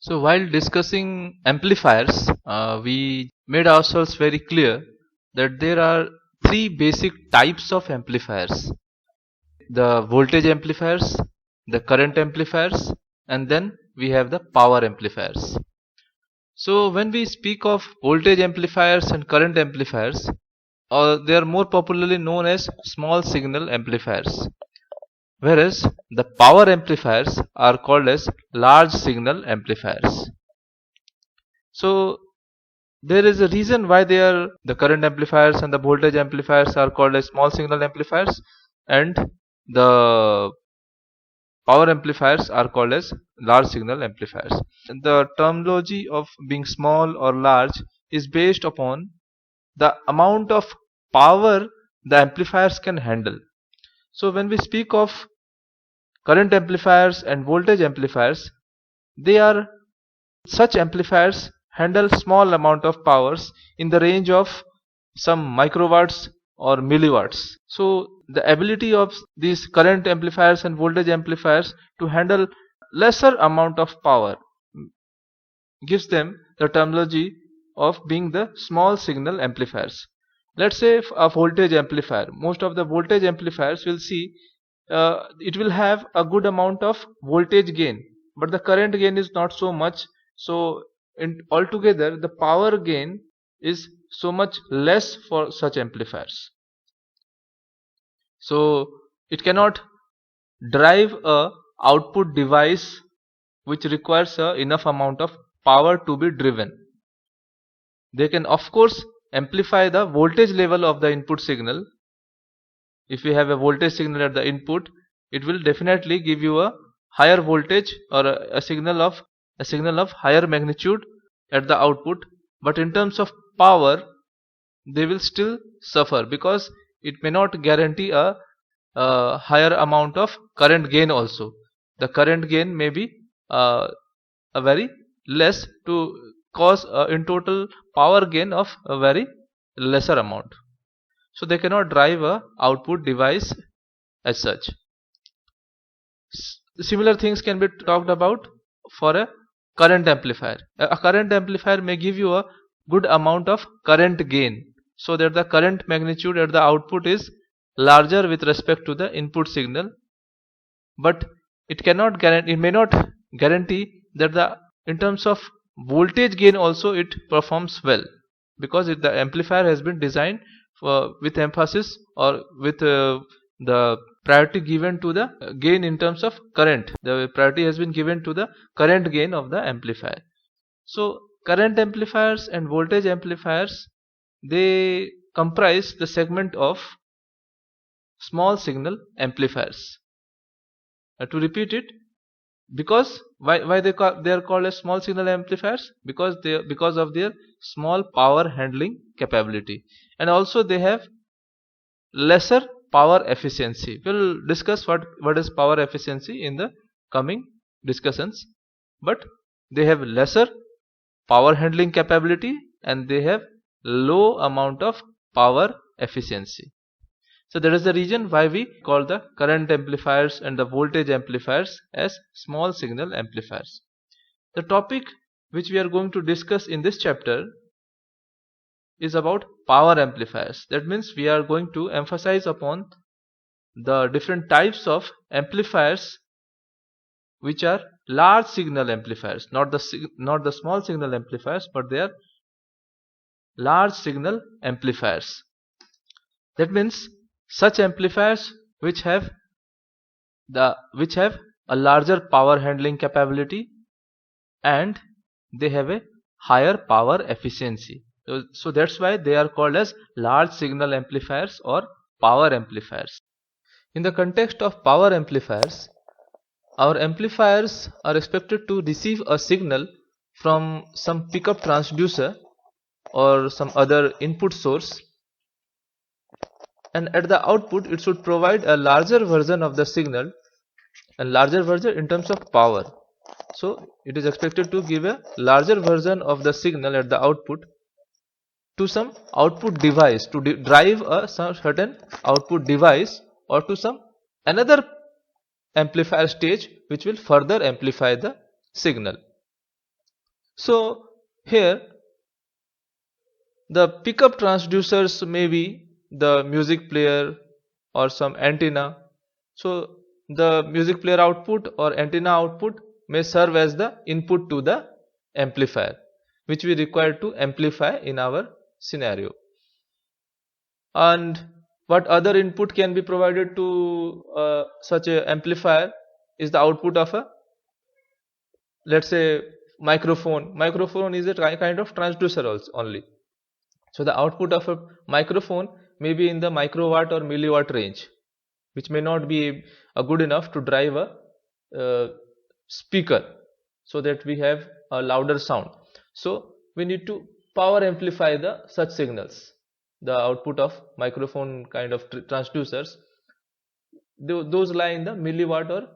So while discussing amplifiers, we made ourselves very clear that there are three basic types of amplifiers: the voltage amplifiers, the current amplifiers, and then we have the power amplifiers. So when we speak of voltage amplifiers and current amplifiers, they are more popularly known as small signal amplifiers, whereas the power amplifiers are called as large signal amplifiers. So there is a reason why they are the current amplifiers and the voltage amplifiers are called as small signal amplifiers, and the power amplifiers are called as large signal amplifiers. The terminology of being small or large is based upon the amount of power the amplifiers can handle. So when we speak of current amplifiers and voltage amplifiers, they are such amplifiers handle small amount of powers in the range of some microwatts or milliwatts. So the ability of these current amplifiers and voltage amplifiers to handle lesser amount of power gives them the terminology of being the small signal amplifiers. Let's say a voltage amplifier, most of the voltage amplifiers will see it will have a good amount of voltage gain, but the current gain is not so much. So altogether the power gain is so much less for such amplifiers. So it cannot drive a output device which requires enough amount of power to be driven. They can of course amplify the voltage level of the input signal. If you have a voltage signal at the input, it will definitely give you a higher voltage or a signal of higher magnitude at the output, but in terms of power they will still suffer because it may not guarantee a higher amount of current gain also. The current gain may be a very less to cause in total power gain of a very lesser amount. So they cannot drive a output device as such. Similar things can be talked about for a current amplifier. A current amplifier may give you a good amount of current gain, so that the current magnitude at the output is larger with respect to the input signal, but it may not guarantee that the in terms of voltage gain also it performs well, because the amplifier has been designed with emphasis or with the priority given to the gain in terms of current. The priority has been given to the current gain of the amplifier. So current amplifiers and voltage amplifiers, they comprise the segment of small signal amplifiers. To repeat it, because why they are called as small signal amplifiers, because of their small power handling capability, and also they have lesser power efficiency. We'll discuss what is power efficiency in the coming discussions, but they have lesser power handling capability and they have low amount of power efficiency. So that is the reason why we call the current amplifiers and the voltage amplifiers as small signal amplifiers. The topic which we are going to discuss in this chapter is about power amplifiers. That means we are going to emphasize upon the different types of amplifiers which are large signal amplifiers, not the small signal amplifiers, but they are large signal amplifiers. That means such amplifiers which have a larger power handling capability and they have a higher power efficiency. So that's why they are called as large signal amplifiers or power amplifiers. In the context of power amplifiers, our amplifiers are expected to receive a signal from some pickup transducer or some other input source, and at the output it should provide a larger version of the signal, a larger version in terms of power. So it is expected to give a larger version of the signal at the output to some output device, to drive some certain output device, or to some another amplifier stage which will further amplify the signal. So here the pickup transducers may be the music player or some antenna. So the music player output or antenna output may serve as the input to the amplifier, which we require to amplify in our scenario. And what other input can be provided to such a amplifier is the output of a, let's say, microphone is a kind of transducer also only. So the output of a microphone may be in the microwatt or milliwatt range, which may not be good enough to drive a speaker so that we have a louder sound. So we need to power amplify the such signals. The output of microphone kind of transducers, those lie in the milliwatt or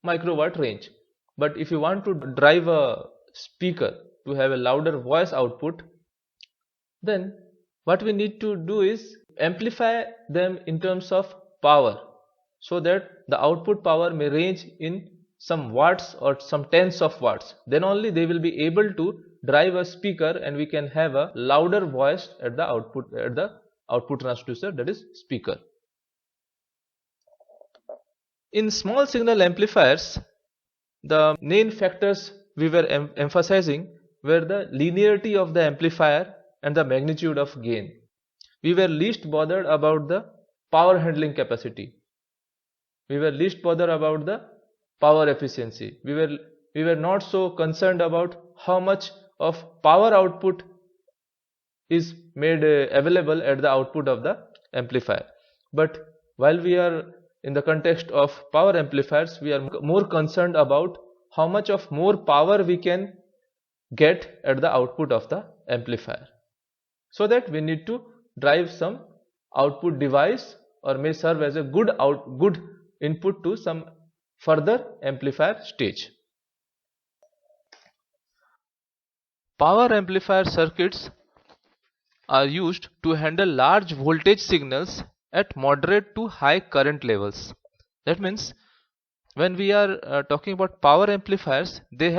microwatt range. But if you want to drive a speaker to have a louder voice output, then what we need to do is amplify them in terms of power, so that the output power may range in some watts or some tens of watts. Then only they will be able to drive a speaker and we can have a louder voice at the output transducer, that is speaker. In small signal amplifiers, the main factors we were emphasizing were the linearity of the amplifier and the magnitude of gain. We were least bothered about the power handling capacity. We were least bothered about the power efficiency. We were not so concerned about how much of power output is made available at the output of the amplifier. But while we are in the context of power amplifiers, we are more concerned about how much of more power we can get at the output of the amplifier. So that we need to drive some output device or may serve as a good input to some further amplifier stage. Power amplifier circuits are used to handle large voltage signals at moderate to high current levels. That means when we are talking about power amplifiers, they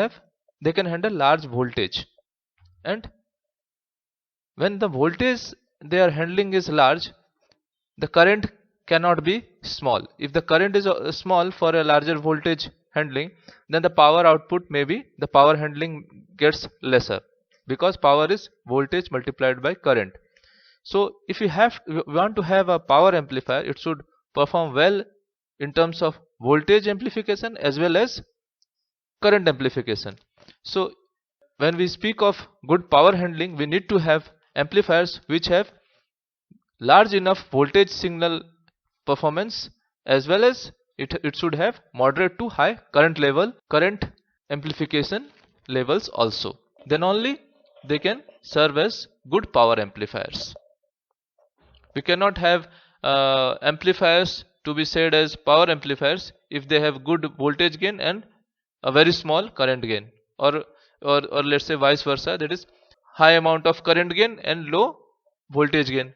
can handle large voltage, and when the voltage they are handling is large, the current cannot be small. If the current is small for a larger voltage handling, then the power output, maybe the power handling gets lesser, because power is voltage multiplied by current. So if we want to have a power amplifier, it should perform well in terms of voltage amplification as well as current amplification. So when we speak of good power handling, we need to have amplifiers which have large enough voltage signal performance, as well as it should have moderate to high current amplification levels also. Then only they can serve as good power amplifiers. We cannot have amplifiers to be said as power amplifiers if they have good voltage gain and a very small current gain, or let's say vice versa, that is high amount of current gain and low voltage gain.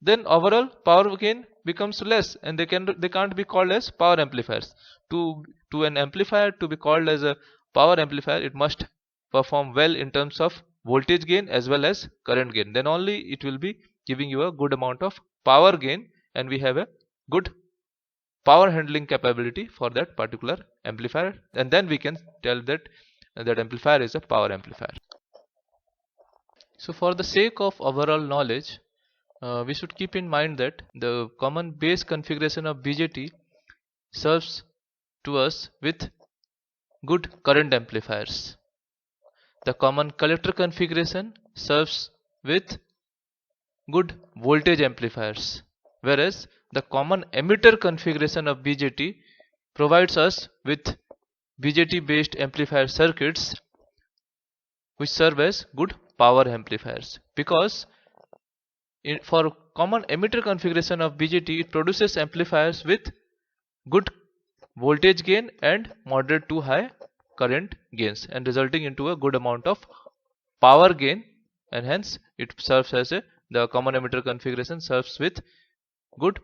Then overall power gain becomes less, and they can't be called as power amplifiers. To an amplifier to be called as a power amplifier, it must perform well in terms of voltage gain as well as current gain. Then only it will be giving you a good amount of power gain, and we have a good power handling capability for that particular amplifier, and then we can tell that amplifier is a power amplifier. So for the sake of overall knowledge, we should keep in mind that the common base configuration of BJT serves to us with good current amplifiers. The common collector configuration serves with good voltage amplifiers, whereas the common emitter configuration of BJT provides us with BJT based amplifier circuits which serve as good power amplifiers, because for common emitter configuration of BJT, it produces amplifiers with good voltage gain and moderate to high current gains, and resulting into a good amount of power gain, and hence it serves as the common emitter configuration serves with good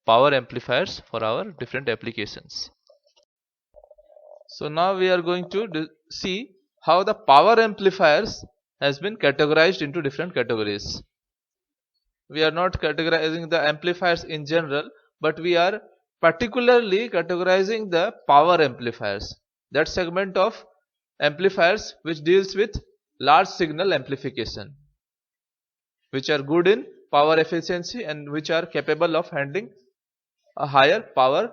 power amplifiers for our different applications. So now we are going to see how the power amplifiers has been categorized into different categories. We are not categorizing the amplifiers in general, but we are particularly categorizing the power amplifiers, that segment of amplifiers which deals with large signal amplification, which are good in power efficiency and which are capable of handling a higher power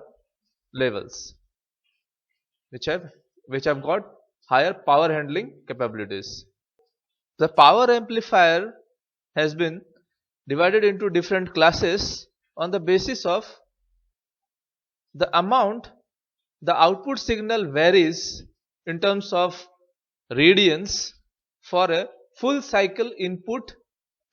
levels, which have got higher power handling capabilities. The power amplifier has been divided into different classes on the basis of the amount the output signal varies in terms of radians for a full cycle input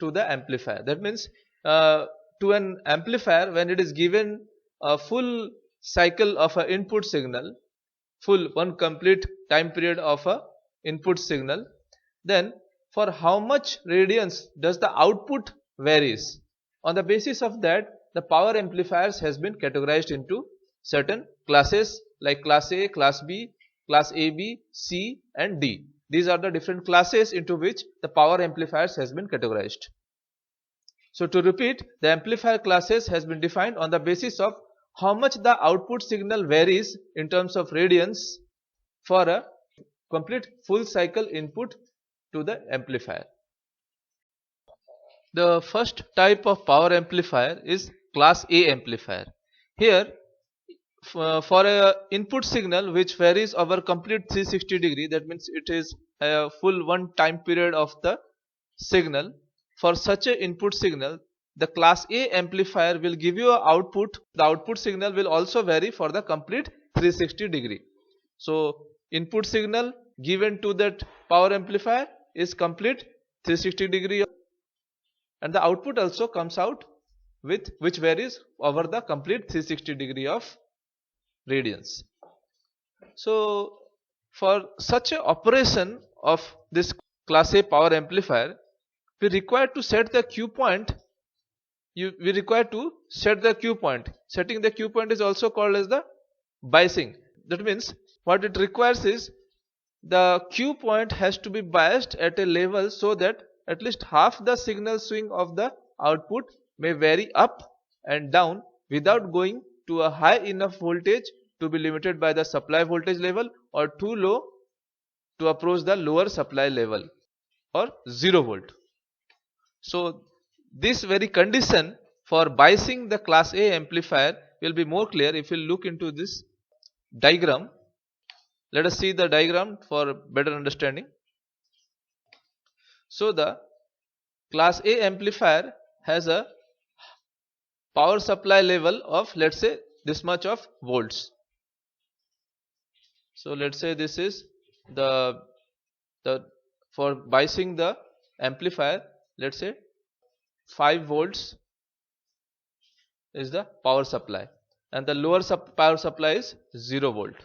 to the amplifier. That means to an amplifier, when it is given a full cycle of an input signal, one complete time period of a input signal, then for how much radians does the output varies. On the basis of that, the power amplifiers has been categorized into certain classes like class A, class B, class AB, C and D. These are the different classes into which the power amplifiers has been categorized. So to repeat, the amplifier classes has been defined on the basis of how much the output signal varies in terms of radians for a complete full cycle input to the amplifier. The first type of power amplifier is class A amplifier. Here for a input signal which varies over complete 360 degree, that means it is a full one time period of the signal. For such a input signal, the class A amplifier will give you an output. The output signal will also vary for the complete 360 degree. So input signal given to that power amplifier is complete 360 degree, and the output also comes out with which varies over the complete 360 degree of radians. So for such a operation of this class A power amplifier, we require to set the Q point. We require to set the Q point. Setting the Q point is also called as the biasing. That means what it requires is the Q point has to be biased at a level so that at least half the signal swing of the output may vary up and down without going to a high enough voltage to be limited by the supply voltage level or too low to approach the lower supply level or 0 volt. So this very condition for biasing the class A amplifier will be more clear if you look into this diagram. Let us see the diagram for better understanding. So the class A amplifier has a power supply level of, let's say, this much of volts. So let's say this is the for biasing the amplifier, let's say 5 volts is the power supply and the lower power supply is 0 volt.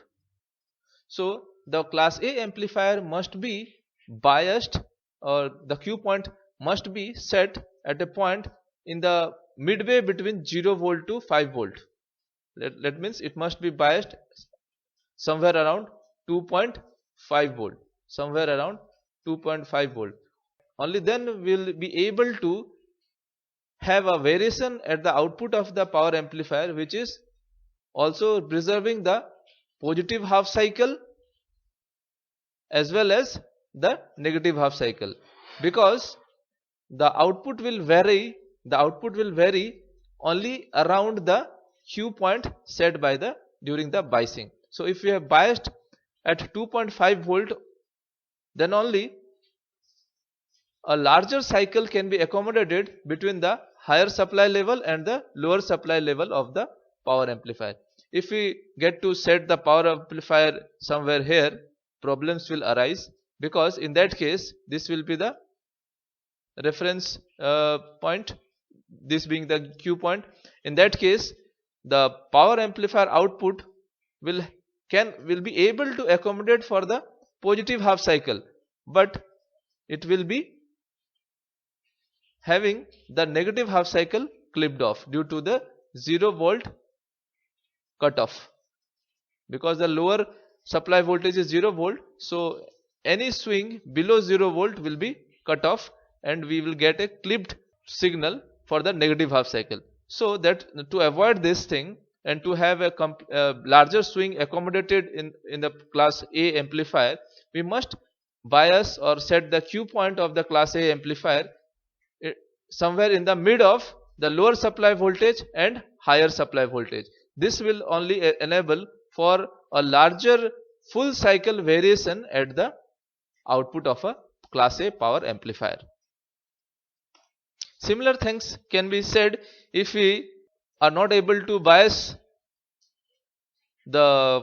So the class A amplifier must be biased, or the Q point must be set at a point in the midway between 0 volt to 5 volt. That means it must be biased somewhere around 2.5 volt, somewhere around 2.5 volt. Only then we will be able to have a variation at the output of the power amplifier which is also preserving the positive half cycle as well as the negative half cycle, because the output will vary only around the Q point set by during the biasing. So if we have biased at 2.5 volt, then only a larger cycle can be accommodated between the higher supply level and the lower supply level of the power amplifier. If we get to set the power amplifier somewhere here, problems will arise, because in that case this will be the reference point, this being the Q point. In that case the power amplifier output will be able to accommodate for the positive half cycle, but it will be having the negative half cycle clipped off due to the 0 volt cutoff, because the lower supply voltage is 0 volt. So any swing below 0 volt will be cut off and we will get a clipped signal for the negative half cycle. So that to avoid this thing and to have a larger swing accommodated in the class A amplifier, we must bias or set the Q point of the class A amplifier somewhere in the mid of the lower supply voltage and higher supply voltage. This will only enable for a larger full cycle variation at the output of a class A power amplifier. Similar things can be said if we are not able to bias the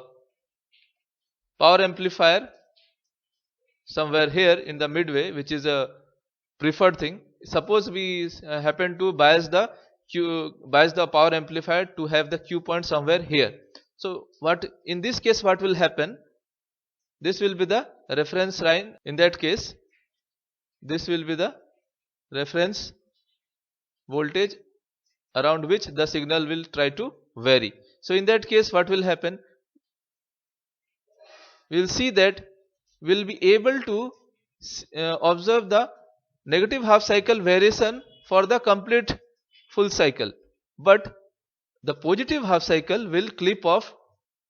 power amplifier somewhere here in the midway, which is a preferred thing. Suppose we happen to bias the power amplifier to have the Q point somewhere here. So what in this case what will happen? This will be the reference line. In that case, this will be the reference voltage around which the signal will try to vary. So in that case what will happen? We will see that we will be able to observe the negative half cycle variation for the complete full cycle, but the positive half cycle will clip off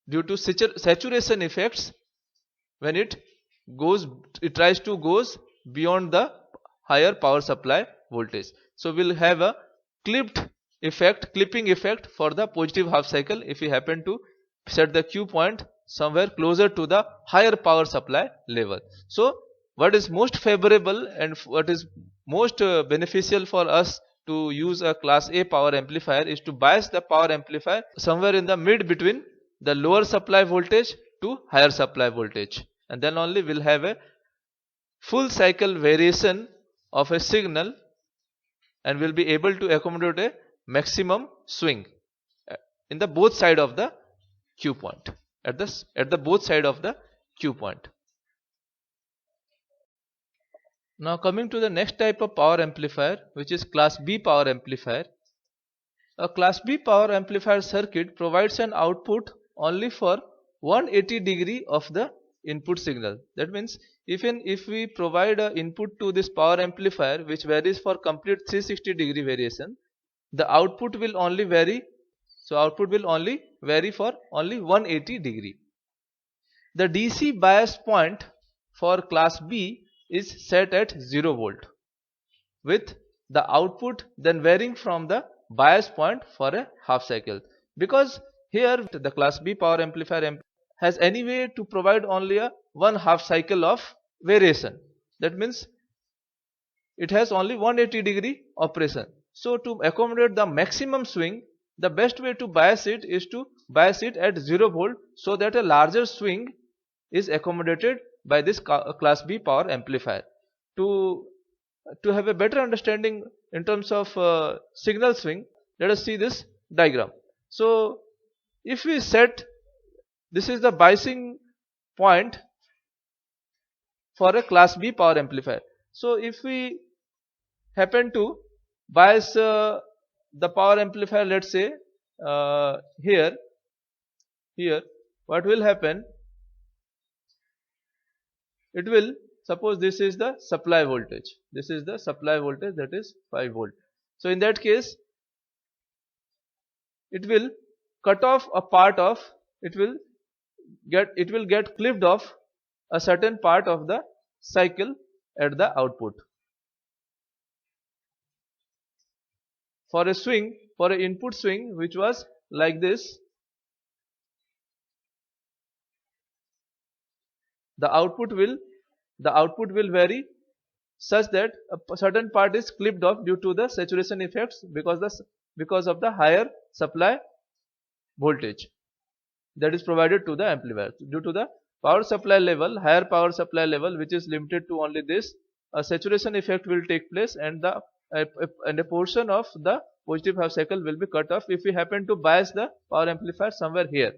due to saturation effects when it tries to goes beyond the higher power supply voltage. So we will have a clipping effect for the positive half cycle if we happen to set the Q point somewhere closer to the higher power supply level. So what is most favorable and what is most beneficial for us to use a class A power amplifier is to bias the power amplifier somewhere in the mid between the lower supply voltage to higher supply voltage, and then only we'll have a full cycle variation of a signal and will be able to accommodate a maximum swing in the both side of the Q point, at the both side of the Q point. Now coming to the next type of power amplifier, which is class B power amplifier. A class B power amplifier circuit provides an output only for 180 degree of the input signal. That means if we provide an input to this power amplifier which varies for complete 360 degree variation, the output will only vary. So output will only vary for only 180 degree. The DC bias point for class B is set at 0 volt, with the output then varying from the bias point for a half cycle, because here the class B power amplifier has any way to provide only a 1 half cycle of variation. That means it has only 180 degree operation. So to accommodate the maximum swing, the best way to bias it is to bias it at 0 volt, so that a larger swing is accommodated by this class B power amplifier. To have a better understanding in terms of signal swing, let us see this diagram. So if we set, this is the biasing point for a class B power amplifier. So if we happen to bias the power amplifier, let's say here, what will happen? It will, suppose this is the supply voltage. This is the supply voltage, that is 5 volt. So in that case, it will cut off a part of, it will get clipped off a certain part of the cycle at the output. For a swing, for an input swing which was like this, the output will vary such that a certain part is clipped off due to the saturation effects because of the higher supply voltage that is provided to the amplifier. Due to the power supply level, higher power supply level, which is limited to only this, a saturation effect will take place, and a portion of the positive half cycle will be cut off if we happen to bias the power amplifier somewhere here.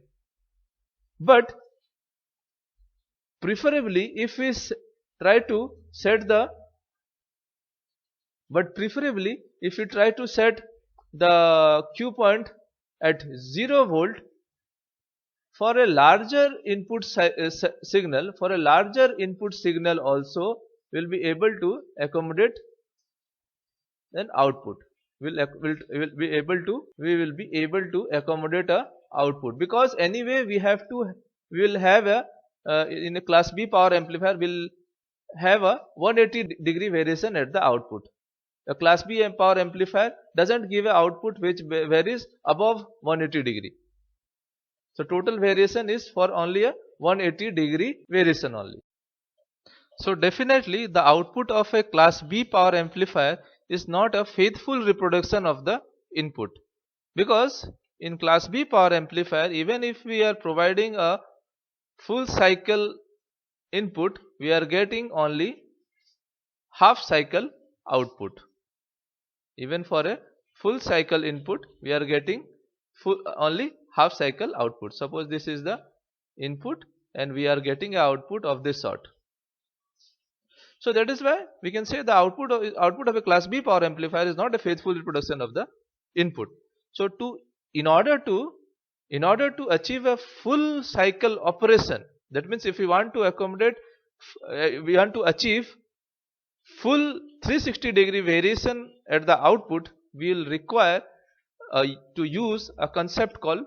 But preferably if we try to set the Q point at 0 volt for a larger signal, for a larger input signal also will be able to accommodate an output. We will be able to accommodate a output, because anyway we will have a in a class B power amplifier will have a 180 degree variation at the output. A class B power amplifier doesn't give an output which varies above 180 degree. So total variation is for only a 180 degree variation only. So definitely the output of a class B power amplifier is not a faithful reproduction of the input, because in class B power amplifier, even if we are providing a full cycle input, we are getting only half cycle output. Even for a full cycle input, we are getting only half cycle output. Suppose this is the input and we are getting an output of this sort. So that is why we can say the output of a class B power amplifier is not a faithful reproduction of the input. So in order to achieve a full cycle operation, that means if we want to accommodate, we want to achieve full 360 degree variation at the output, we will require to use a concept called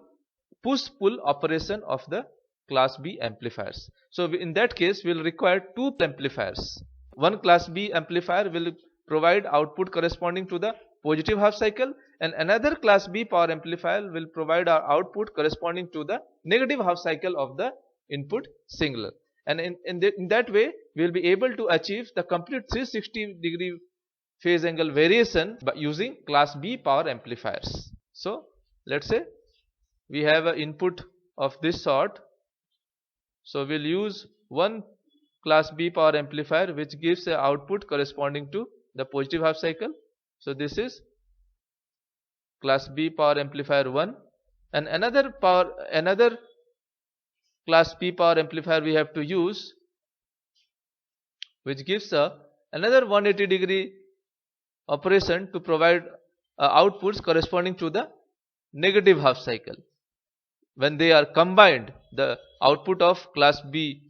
push-pull operation of the class B amplifiers. So in that case we will require two amplifiers. One class B amplifier will provide output corresponding to the positive half cycle, and another class B power amplifier will provide our output corresponding to the negative half cycle of the input signal. And in that way we will be able to achieve the complete 360 degree phase angle variation by using class B power amplifiers. So let's say we have an input of this sort. So we'll use one class B power amplifier which gives an output corresponding to the positive half cycle. So this is class B power amplifier 1, and another class B power amplifier we have to use which gives another 180 degree operation to provide outputs corresponding to the negative half cycle. When they are combined, the output of class B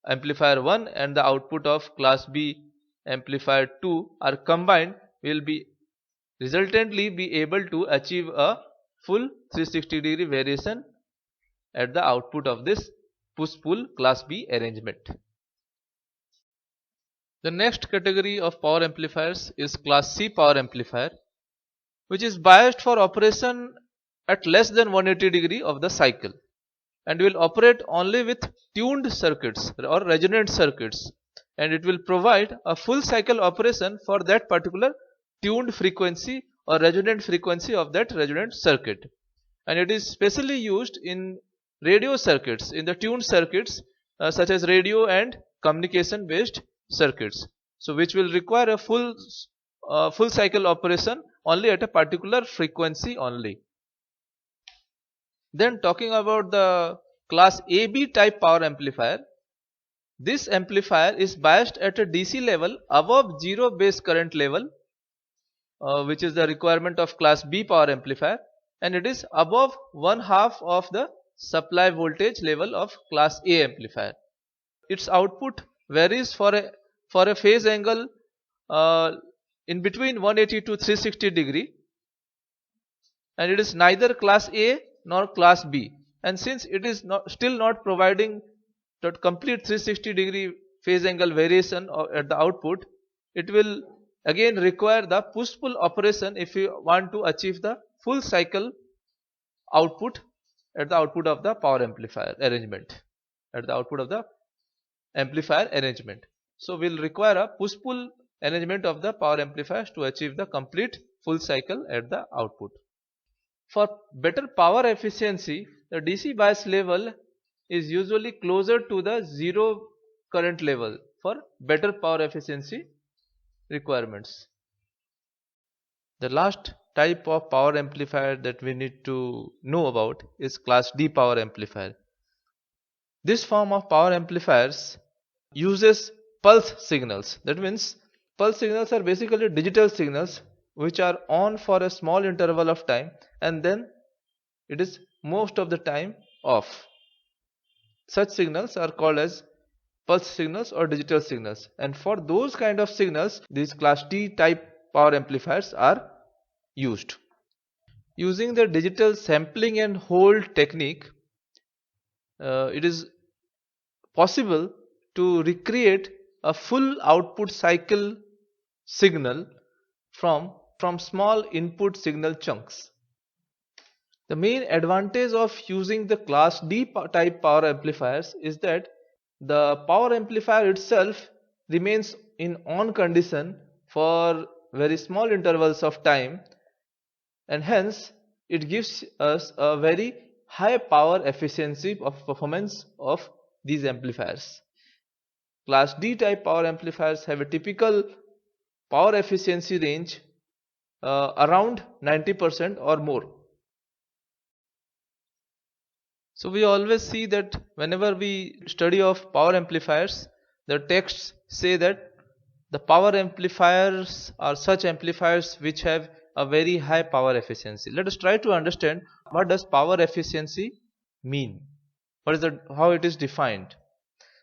amplifier 1 and the output of class B amplifier 2 are combined, we will be resultantly be able to achieve a full 360 degree variation at the output of this push-pull class B arrangement. The next category of power amplifiers is class C power amplifier, which is biased for operation at less than 180 degree of the cycle and will operate only with tuned circuits or resonant circuits, and it will provide a full cycle operation for that particular tuned frequency or resonant frequency of that resonant circuit. And it is specially used in radio circuits, in the tuned circuits such as radio and communication based circuits, so which will require a full cycle operation only at a particular frequency only. Then talking about the class AB type power amplifier, this amplifier is biased at a DC level above zero base current level, which is the requirement of class B power amplifier, and it is above 1/2 of the supply voltage level of class A amplifier. Its output varies for a phase angle in between 180 to 360 degree, and it is neither class A nor class B. And since it is still not providing the complete 360 degree phase angle variation at the output, it will again require the push-pull operation if you want to achieve the full cycle output at the output of the power amplifier arrangement, So we'll require a push-pull arrangement of the power amplifiers to achieve the complete full cycle at the output. For better power efficiency, the DC bias level is usually closer to the zero current level for better power efficiency requirements. The last type of power amplifier that we need to know about is class D power amplifier. This form of power amplifiers uses pulse signals. That means pulse signals are basically digital signals which are on for a small interval of time, and then it is most of the time off. Such signals are called as pulse signals or digital signals, and for those kind of signals these class D type power amplifiers are used. Using the digital sampling and hold technique, it is possible to recreate a full output cycle signal from small input signal chunks. The main advantage of using the class D type power amplifiers is that the power amplifier itself remains in on condition for very small intervals of time, and hence it gives us a very high power efficiency of performance of these amplifiers. Class D type power amplifiers have a typical power efficiency range around 90% or more. So we always see that whenever we study of power amplifiers, the texts say that the power amplifiers are such amplifiers which have a very high power efficiency. Let us try to understand what does power efficiency mean. What is how it is defined?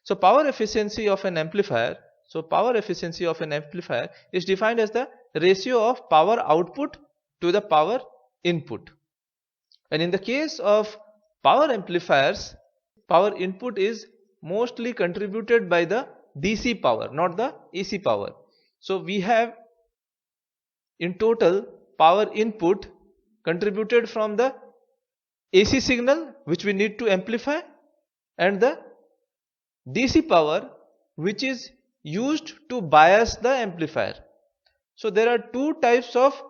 So power efficiency of an amplifier. So power efficiency of an amplifier is defined as the ratio of power output to the power input. And in the case of power amplifiers, power input is mostly contributed by the DC power, not the AC power. So we have in total power input contributed from the AC signal which we need to amplify, and the DC power which is used to bias the amplifier. So there are two types of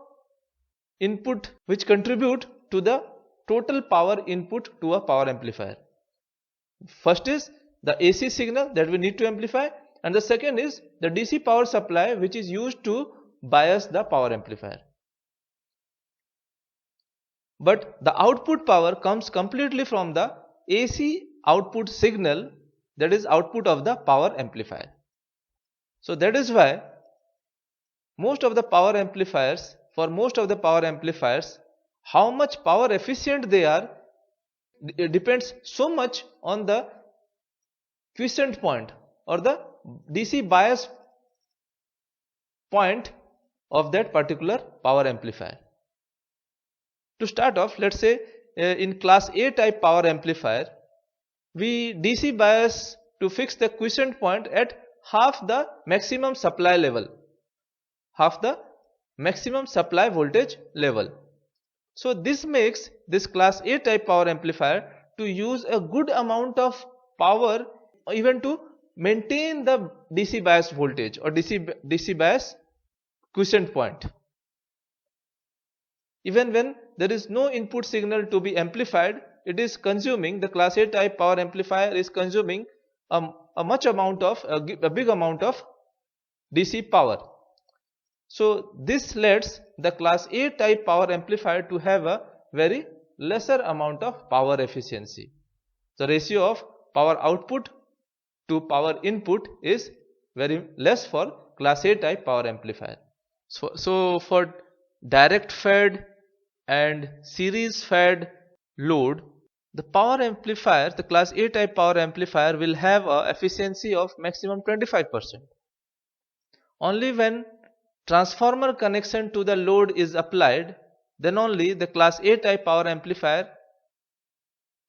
input which contribute to the total power input to a power amplifier. First is the AC signal that we need to amplify, and the second is the DC power supply which is used to bias the power amplifier. But the output power comes completely from the AC output signal, that is output of the power amplifier. So that is why most of the power amplifiers, how much power efficient they are, it depends so much on the quiescent point or the DC bias point of that particular power amplifier. To start off, let's say in class A type power amplifier, we DC bias to fix the quiescent point at half the maximum supply level, half the maximum supply voltage level. So this makes this class A type power amplifier to use a good amount of power even to maintain the DC bias voltage or DC bias quiescent point. Even when there is no input signal to be amplified, it is consuming, the class A type power amplifier is consuming a big amount of DC power. So this lets the class A type power amplifier to have a very lesser amount of power efficiency. The ratio of power output to power input is very less for class A type power amplifier. So for direct fed and series fed load, the power amplifier, the class A type power amplifier will have a efficiency of maximum 25%. Only when transformer connection to the load is applied, then only the class A type power amplifier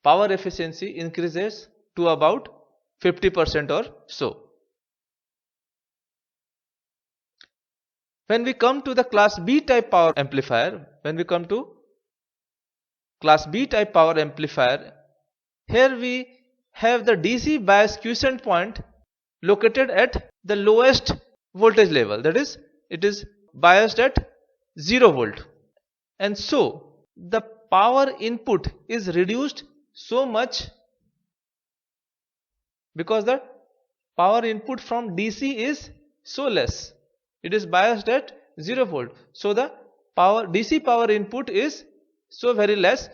power efficiency increases to about 50% or so. When we come to the class B type power amplifier, here we have the DC bias quiescent point located at the lowest voltage level, that is, it is biased at 0 volt, and so the power input is reduced so much because the power input from DC is so less. It is biased at 0 volt. So the DC power input is so very less.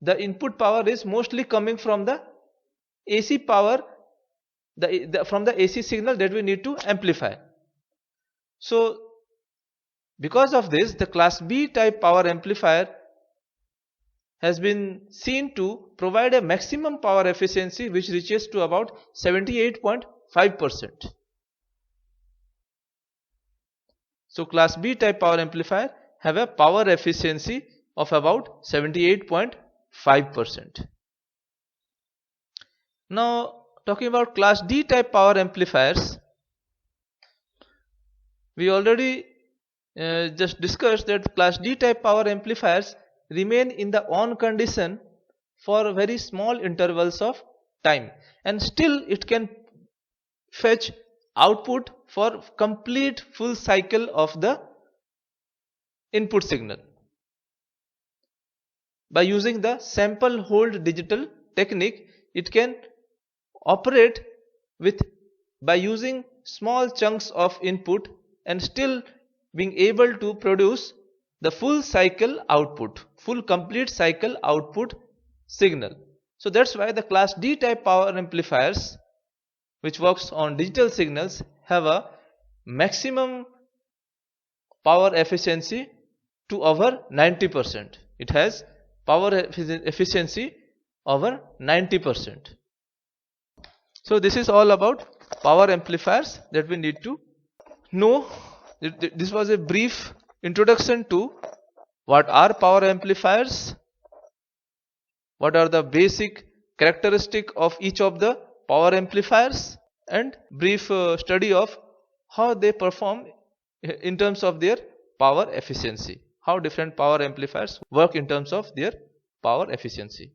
The input power is mostly coming from the AC power, from the AC signal that we need to amplify. So because of this, the class B type power amplifier has been seen to provide a maximum power efficiency which reaches to about 78.5%. So class B type power amplifier have a power efficiency of about 78.5%. Now talking about class D type power amplifiers, we already just discussed that class D type power amplifiers remain in the on condition for very small intervals of time, and still it can fetch output for complete full cycle of the input signal. By using the sample hold digital technique, it can operate by using small chunks of input and still being able to produce the full cycle output, full complete cycle output signal. So that's why the class D type power amplifiers, which works on digital signals, have a maximum power efficiency to over 90%. It has power efficiency over 90%. So this is all about power amplifiers that we need to know. This was a brief introduction to what are power amplifiers, what are the basic characteristics of each of the power amplifiers, and brief study of how they perform in terms of their power efficiency, how different power amplifiers work in terms of their power efficiency.